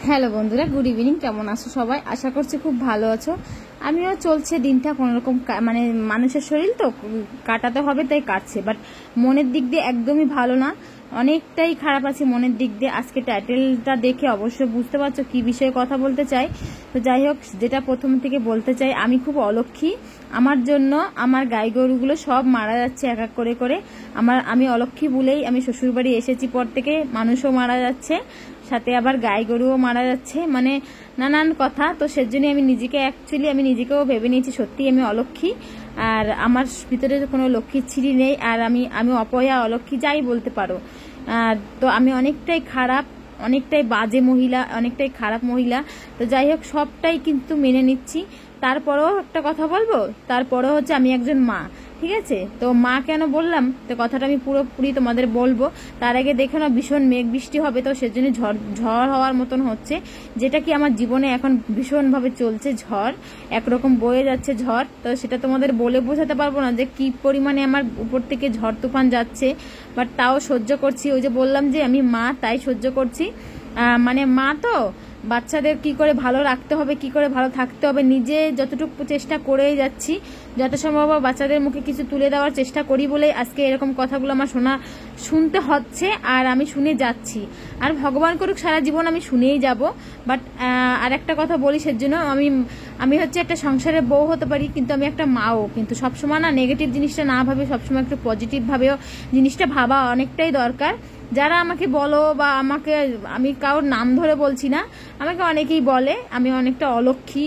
Hello বন্ধুরা, good evening. কেমন আছো সবাই? আশা করছি খুব ভালো আছো। আমিও চলছে দিনটা কোনোরকম, মানে মানুষের শরীর তো কাটাতে হবে তাই কাটছে, বাট মনের দিক দিয়ে একদমই ভালো না, অনেকটাই খারাপ আছে মনের দিক দিয়ে। আজকে টাইটেলটা দেখে অবশ্যই বুঝতে পারছো কি বিষয়ে কথা বলতে চাই। তো যাই হোক, যেটা প্রথম থেকে বলতে চাই, আমি খুব অলক্ষী। আমার জন্য আমার গাই গরুগুলো সব মারা যাচ্ছে এক এক করে করে। আমি অলক্ষী বলেই আমি শ্বশুরবাড়ি এসেছি পর থেকে মানুষও মারা যাচ্ছে, সাথে আবার গাই গরুও মারা যাচ্ছে, মানে নানান কথা। তো সেজন্যই আমি নিজেকেও ভেবে নিয়েছি সত্যি আমি অলক্ষী, আর আমার ভিতরে কোনো লক্ষ্মীর ছিরি নেই, আর আমি অপয়া অলক্ষী যাই বলতে পারো। তো আমি অনেকটাই খারাপ, অনেকটাই বাজে মহিলা, অনেকটাই খারাপ মহিলা। তো যাই হোক, সবটাই কিন্তু মেনে নিচ্ছি। তারপরেও একটা কথা বলবো, তারপরেও হচ্ছে আমি একজন মা, ঠিক আছে? তো মা কেন বললাম, তো কথাটা আমি পুরোপুরি তোমাদের বলবো। তার আগে দেখে না, ভীষণ মেঘ বৃষ্টি হবে, তো সেজন্য ঝড় হওয়ার মতন হচ্ছে, যেটা কি আমার জীবনে এখন ভীষণভাবে চলছে। ঝড় একরকম বয়ে যাচ্ছে ঝড়, তো সেটা তোমাদের বলে বোঝাতে পারবো না যে কি পরিমাণে আমার উপর থেকে ঝড় তুফান যাচ্ছে, বাট তাও সহ্য করছি। ওই যে বললাম যে আমি মা, তাই সহ্য করছি। মানে মা তো বাচ্চাদের কি করে ভালো রাখতে হবে, কি করে ভালো থাকতে হবে, নিজে যতটুকু চেষ্টা করেই যাচ্ছি, যত সম্ভব বাচ্চাদের মুখে কিছু তুলে দেওয়ার চেষ্টা করি বলেই আজকে এরকম কথাগুলো আমার শুনতে হচ্ছে, আর আমি শুনে যাচ্ছি। আর ভগবান করুক সারা জীবন আমি শুনেই যাব। বাট আর একটা কথা বলি, সেজন্য আমি হচ্ছে একটা সংসারের বউ হতে পারি, কিন্তু আমি একটা মাও। কিন্তু সবসময় না নেগেটিভ জিনিসটা না ভাবে, সবসময় একটু পজিটিভভাবেও জিনিসটা ভাবা অনেকটাই দরকার। যারা আমাকে বলো বা আমি কারোর নাম ধরে বলছি না, আমাকে অনেকেই বলে আমি অনেকটা অলক্ষী।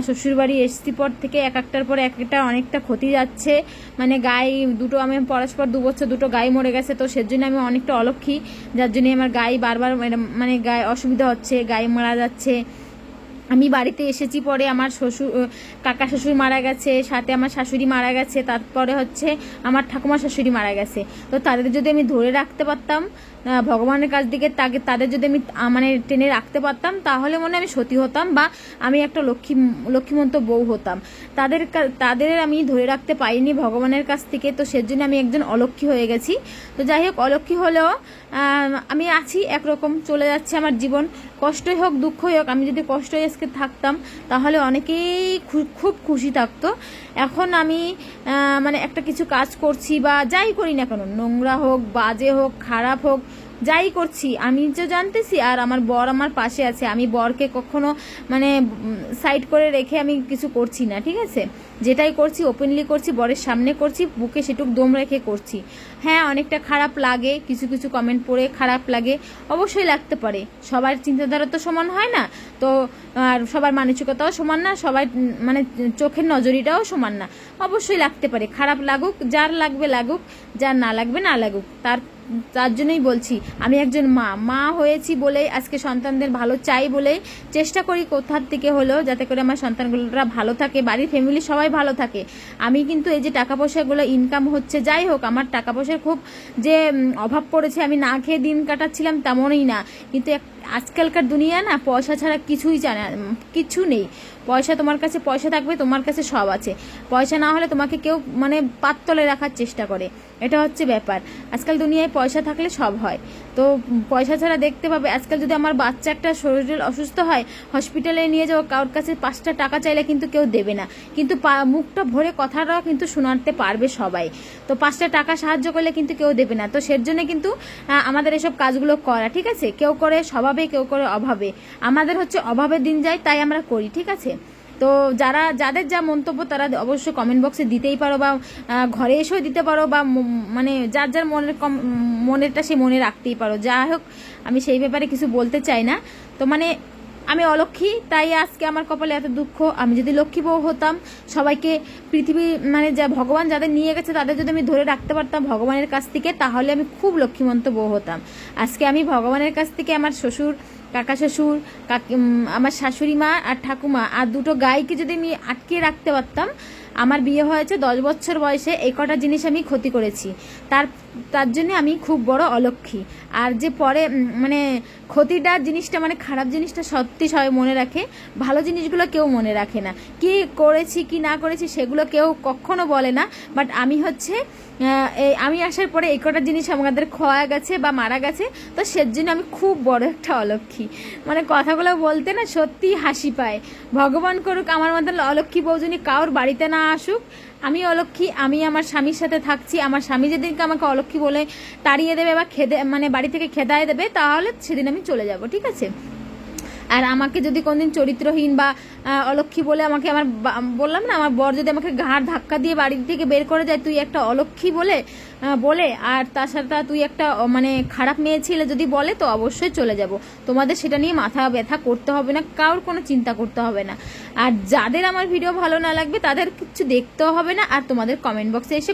শ্বশুরবাড়ি এসছি পর থেকে এক একটার পর এক একটা অনেকটা ক্ষতি যাচ্ছে, মানে গাই দুটো, আমি পরস্পর 2 বছর দুটো গাই মরে গেছে, তো সেজন্য আমি অনেকটা অলক্ষী, যার জন্য আমার গাই বারবার মানে গায়ে অসুবিধা হচ্ছে, গাই মারা যাচ্ছে। আমি বাড়িতে এসেছি পরে আমার কাকা শ্বশুর মারা গেছে, সাথে আমার শাশুড়ি মারা গেছে, তারপরে হচ্ছে আমার ঠাকুমা শাশুড়ি মারা গেছে। তো তাদের যদি আমি ধরে রাখতে পারতাম ভগবানের কাছ দিকে, তাদের যদি আমি মানে টেনে রাখতে পারতাম, তাহলে মনে আমি সতী হতাম, বা আমি একটা লক্ষ্মীমন্ত বউ হতাম। তাদের আমি ধরে রাখতে পারিনি ভগবানের কাছ থেকে, তো সেজন্য আমি একজন অলক্ষী হয়ে গেছি। তো যাই হোক, অলক্ষী হলেও আমি আছি, একরকম চলে যাচ্ছে আমার জীবন। কষ্টই হোক দুঃখই হোক, আমি যদি কষ্টই আজকে থাকতাম তাহলে অনেকেই খুব খুশি থাকতো। এখন আমি মানে একটা কিছু কাজ করছি বা যাই করি না কেন, নোংরা হোক, বাজে হোক, খারাপ হোক, যাই করছি আমি যে জানতেছি, আর আমার বর আমার পাশে আছে। আমি বরকে কখনো মানে সাইড করে রেখে আমি কিছু করছি না, ঠিক আছে? যেটাই করছি ওপেনলি করছি, বরের সামনে করছি, বুকে সেটুক দম রেখে করছি। হ্যাঁ, অনেকটা খারাপ লাগে, কিছু কিছু কমেন্ট পড়ে খারাপ লাগে, অবশ্যই লাগতে পারে। সবার চিন্তাধারা তো সমান হয় না, তো আর সবার মানসিকতাও সমান না, সবার মানে চোখের নজরিটাও সমান না। অবশ্যই লাগতে পারে, খারাপ লাগুক, যার লাগবে লাগুক, যার না লাগবে না লাগুক। তার জন্যই বলছি, আমি একজন মা হয়েছি বলেই আজকে সন্তানদের ভালো চাই বলেই চেষ্টা করি কোথার থেকে হলেও, যাতে করে আমার সন্তানগুলোরা ভালো থাকে, বাড়ির ফ্যামিলি সবাই ভালো থাকে। আমি কিন্তু এই যে টাকা পয়সাগুলো ইনকাম হচ্ছে, যাই হোক, আমার টাকা পয়সার খুব যে অভাব পড়েছে, আমি না খেয়ে দিন কাটাচ্ছিলাম তেমনই না। কিন্তু আজকালকার দুনিয়া না, পয়সা ছাড়া কিছুই জানে, কিছু নেই। তোমার কাছে পয়সা থাকবে, তোমার কাছে সব আছে। পয়সা না হলে তোমাকে কেউ মানে পাততলে রাখার চেষ্টা করে, এটা হচ্ছে ব্যাপার। আজকাল দুনিয়ায় পয়সা থাকলে সব হয়, তো পয়সা ছাড়া দেখতে পাবে। আজকাল যদি আমার বাচ্চা একটা শরীর অসুস্থ হয়, হসপিটালে নিয়ে যাও, কারোর কাছে 5টা টাকা চাইলে কিন্তু কেউ দেবে না, কিন্তু মুখটা ভরে কথাটাও কিন্তু শোনাতে পারবে সবাই। তো 5টা টাকা সাহায্য করলে কিন্তু কেউ দেবে না। তো সের জন্য কিন্তু আমাদের এসব কাজগুলো করা, ঠিক আছে? কেউ করে স্বভাবে, কেউ করে অভাবে। আমাদের হচ্ছে অভাবে দিন যায়, তাই আমরা করি, ঠিক আছে? তো যাদের যা মন্তব্য তারা অবশ্যই কমেন্ট বক্সে দিতেই পারো, বা ঘরে এসেও দিতে পারো, বা মানে যার যার মনেরটা সে মনে রাখতেই পারো। যা হোক, আমি সেই ব্যাপারে কিছু বলতে চাই না। তো মানে আমি অলক্ষী, তাই আজকে আমার কপালে এত দুঃখ। আমি যদি লক্ষ্মী বউ হতাম, সবাইকে পৃথিবী মানে যা ভগবান যাদের নিয়ে গেছে তাদের যদি আমি ধরে রাখতে পারতাম ভগবানের কাছ থেকে, তাহলে আমি খুব লক্ষ্মীমন্ত বউ হতাম। আজকে আমি ভগবানের কাছ থেকে আমার শ্বশুর, কাকা শ্বশুর, আমার শাশুড়ি মা আর ঠাকুমা আর 2টো গাইকে যদি আমি আটকে রাখতে পারতাম। আমার বিয়ে হয়েছে 10 বছর বয়সে, এই কটা জিনিস আমি ক্ষতি করেছি। তার জন্য আমি খুব বড় অলক্ষী। আর যে পরে মানে ক্ষতিটা জিনিসটা মানে খারাপ জিনিসটা সত্যি সবাই মনে রাখে, ভালো জিনিসগুলো কেউ মনে রাখে না। কি করেছি কি না করেছি সেগুলো কেউ কখনো বলে না। বাট আমি হচ্ছে আমি আসার পরে এই কটা জিনিস আমাদের খোয়া গেছে বা মারা গেছে, তো সেজন্য আমি খুব বড় একটা অলক্ষী। মানে কথাগুলো বলতে না সত্যি হাসি পায়। ভগবান করুক আমার মতন অলক্ষী বউজনী কারোর বাড়িতে না আসুক। আমি অলক্ষী, আমি আমার স্বামীর সাথে থাকছি। আমার স্বামী যেদিনকে আমাকে অলক্ষী বলে তাড়িয়ে দেবে বা মানে বাড়ি থেকে খেদায় দেবে, তাহলে সেদিন আমি চলে যাব, ঠিক আছে। আর আমাকে যদি কোনদিন চরিত্রহীন বা অলক্ষী বলে আমাকে আমার বললাম না, আমার বর যদি আমাকে ঘাড় ধাক্কা দিয়ে বাড়ি থেকে বের করে যায় তুই একটা অলক্ষী বলে আর তার সাথে তুই একটা মানে খারাপ মেয়ে ছিলে যদি বলে, তো অবশ্যই চলে যাব। তোমাদের সেটা নিয়ে মাথা ব্যথা করতে হবে না, কারোর কোনো চিন্তা করতে হবে না। আর যাদের আমার ভিডিও ভালো না লাগবে তাদের কিছু দেখতেও হবে না, আর তোমাদের কমেন্ট বক্সে এসে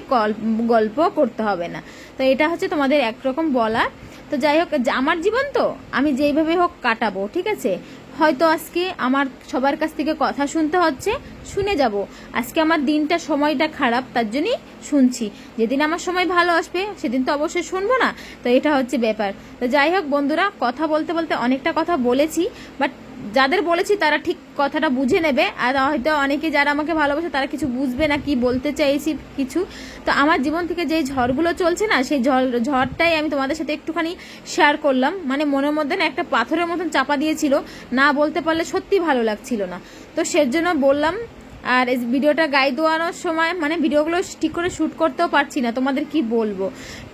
গল্প করতে হবে না। তো এটা হচ্ছে তোমাদের একরকম বলা। তো যাই হোক, আমার জীবন তো আমি যেইভাবে হোক কাটাবো, ঠিক আছে। হয়তো আজকে আমার সবার কাছ থেকে কথা শুনতে হচ্ছে, শুনে যাব। আজকে আমার দিনটা সময়টা খারাপ, তার জন্যই শুনছি। যেদিন আমার সময় ভালো আসবে সেদিন তো অবশ্যই শুনবো না। তো এটা হচ্ছে ব্যাপার। তো যাই হোক বন্ধুরা, কথা বলতে বলতে অনেকটা কথা বলেছি, বাট যাদের বলেছি তারা ঠিক কথাটা বুঝে নেবে। আর হয়তো অনেকে যারা আমাকে ভালোবাসে তারা কিছু বুঝবে না কি বলতে চাইছি কিছু। তো আমার জীবন থেকে যেই ঝড়গুলো চলছে না, সেই ঝড়টাই আমি তোমাদের সাথে একটুখানি শেয়ার করলাম। মানে মনের মধ্যে না একটা পাথরের মতন চাপা দিয়েছিল, না বলতে পারলে সত্যি ভালো লাগছিল না, তো সেজন্য বললাম। আর এই ভিডিওটা গায়ে দেওয়ানোর সময় মানে ভিডিওগুলো ঠিক করে শ্যুট করতেও পারছি না, তোমাদের কি বলবো,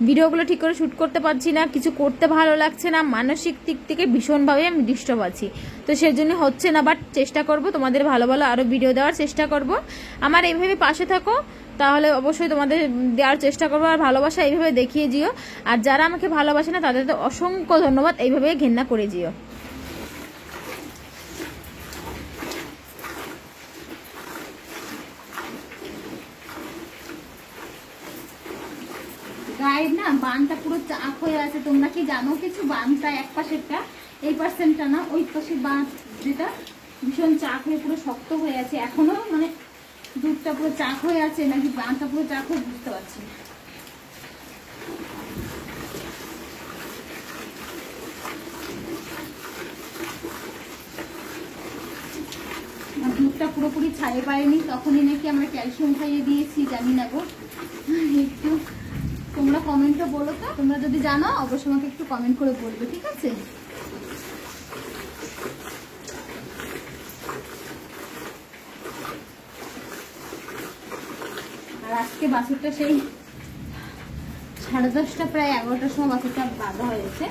ভিডিওগুলো ঠিক করে শ্যুট করতে পারছি না, কিছু করতে ভালো লাগছে না, মানসিক দিক থেকে ভীষণভাবে আমি ডিস্টার্ব আছি। তো সেজন্য হচ্ছে না, বাট চেষ্টা করব তোমাদের ভালো ভালো আরও ভিডিও দেওয়ার চেষ্টা করব। আমার এইভাবে পাশে থাকো, তাহলে অবশ্যই তোমাদের দেওয়ার চেষ্টা করবো। আর ভালোবাসা এইভাবে দেখিয়ে দিও। আর যারা আমাকে ভালোবাসে না তাদের তো অসংখ্য ধন্যবাদ, এইভাবে ঘেন্না করে দিও। গায়ের না বানটা পুরো চাপ হয়ে আছে, তোমরা কি জানো কিছু? বানটা এক পাশেরটা, এই পার্সেন্টটা না, ওই পাশের বান যেটা ভীষণ চাপ হয়ে পুরো শক্ত হয়ে আছে এখনো। মানে দুধটা পুরো চাপ হয়ে আছে নাকি বানটা পুরো চাপ হয়ে বুঝতে পারছি না। দুধটা পুরোপুরি ছাড়ে পারেনি, তখনই নাকি আমরা ক্যালসিয়াম খাইয়ে দিয়েছি, জানি না গো। একটু তোমরা কমেন্টে বলো তো, তোমরা যদি জানো অবশ্যই আমাকে একটু কমেন্ট করে বলবে, ঠিক আছে। আর আজকে বাছুরটা সেই 10:30 প্রায় 11টার সময় বাছুরটা বাঁধা হয়েছে,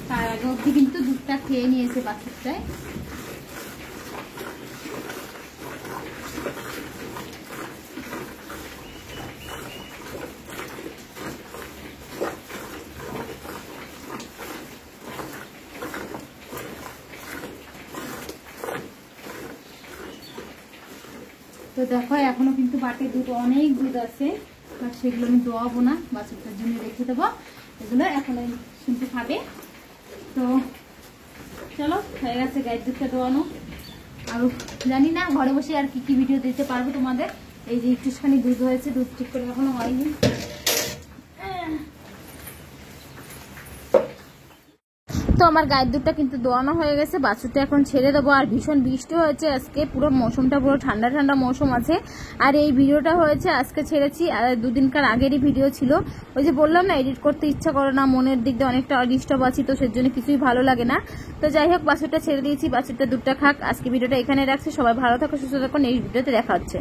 তার আগে অবধি কিন্তু দুধটা খেয়ে নিয়েছে বাছুরটায়। তো দেখো এখনো কিন্তু বাটে দুধ, অনেক দুধ আছে, আর সেগুলো আমি দোয়াবো না, বাচ্চাটার জন্য রেখে দেবো। এগুলো এখন কিন্তু খাবে। তো চলো, হয়ে গেছে গায়ের দুধটা দোয়ানো। আর জানি না ঘরে বসে আর কি কি ভিডিও দিতে পারবো তোমাদের। এই যে একটুখানি দুধ হয়েছে, দুধ ঠিক করে এখনো হয়নি। তো আমার গায়ের দুধটা কিন্তু দোয়ানো হয়ে গেছে, বাছুরটা এখন ছেড়ে দেবো। আর ভীষণ বৃষ্টি হয়েছে আজকে, পুরো মৌসুমটা পুরো ঠান্ডা ঠান্ডা মৌসুম আছে। আর এই ভিডিওটা হয়েছে আজকে ছেড়েছি, আর দুদিনকার আগেরই ভিডিও ছিল। ওই যে বললাম না, এডিট করতে ইচ্ছা করে না, মনের দিক দিয়ে অনেকটা ডিস্টার্ব আছি, তো সেজন্য কিছুই ভালো লাগে না। তো যাই হোক, বাছুরটা ছেড়ে দিয়েছি, বাছুরটা দুধটা খাক। আজকে ভিডিওটা এখানে রাখছি, সবাই ভালো থাকো, সুস্থ থাকো, নেক্সট ভিডিওতে দেখা হচ্ছে।